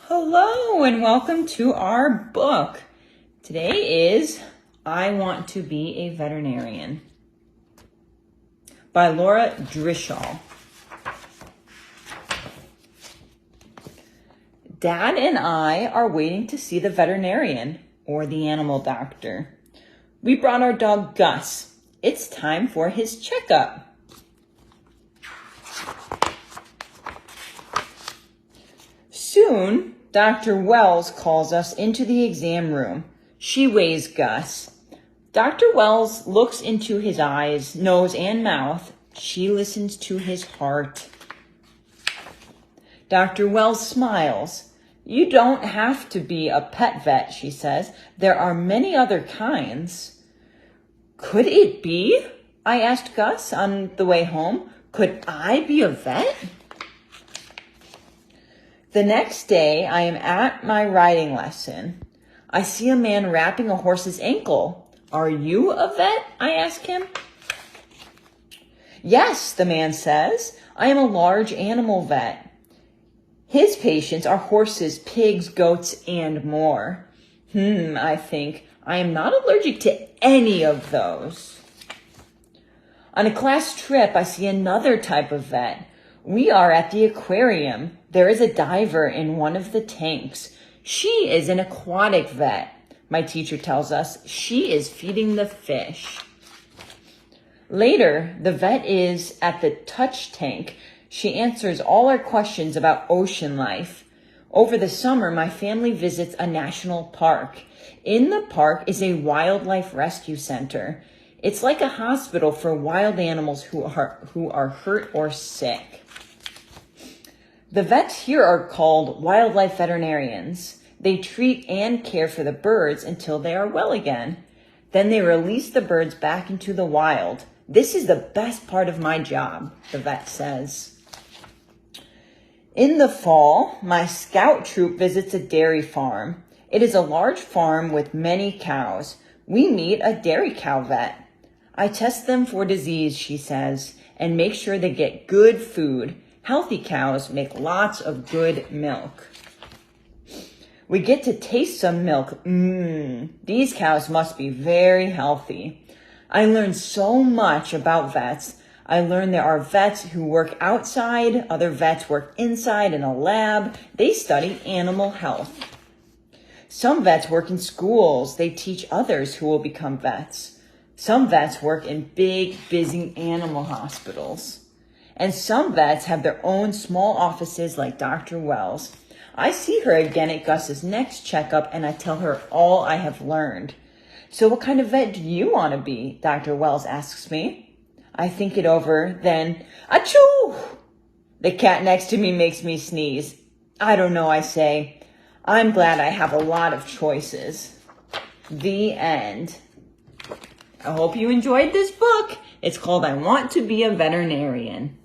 Hello and welcome to our book. Today is I Want to Be a Veterinarian by Laura Driscoll. Dad and I are waiting to see the veterinarian or the animal doctor. We brought our dog Gus. It's time for his checkup. Soon, Dr. Wells calls us into the exam room. She weighs Gus. Dr. Wells looks into his eyes, nose, and mouth. She listens to his heart. Dr. Wells smiles. You don't have to be a pet vet, she says. There are many other kinds. Could it be? I asked Gus on the way home. Could I be a vet? The next day, I am at my riding lesson. I see a man wrapping a horse's ankle. Are you a vet? I ask him. Yes, the man says. I am a large animal vet. His patients are horses, pigs, goats, and more. I think. I am not allergic to any of those. On a class trip, I see another type of vet. We are at the aquarium. There is a diver in one of the tanks. She is an aquatic vet. My teacher tells us she is feeding the fish. Later, the vet is at the touch tank. She answers all our questions about ocean life. Over the summer, my family visits a national park. In the park is a wildlife rescue center. It's like a hospital for wild animals who are hurt or sick. The vets here are called wildlife veterinarians. They treat and care for the birds until they are well again. Then they release the birds back into the wild. This is the best part of my job, the vet says. In the fall, my scout troop visits a dairy farm. It is a large farm with many cows. We meet a dairy cow vet. I test them for disease, she says, and make sure they get good food. Healthy cows make lots of good milk. We get to taste some milk. These cows must be very healthy. I learned so much about vets. I learned there are vets who work outside, other vets work inside in a lab. They study animal health. Some vets work in schools. They teach others who will become vets. Some vets work in big, busy animal hospitals. And some vets have their own small offices like Dr. Wells. I see her again at Gus's next checkup and I tell her all I have learned. So what kind of vet do you want to be? Dr. Wells asks me. I think it over, then, achoo! The cat next to me makes me sneeze. I don't know, I say. I'm glad I have a lot of choices. The end. I hope you enjoyed this book. It's called I Want to Be a Veterinarian.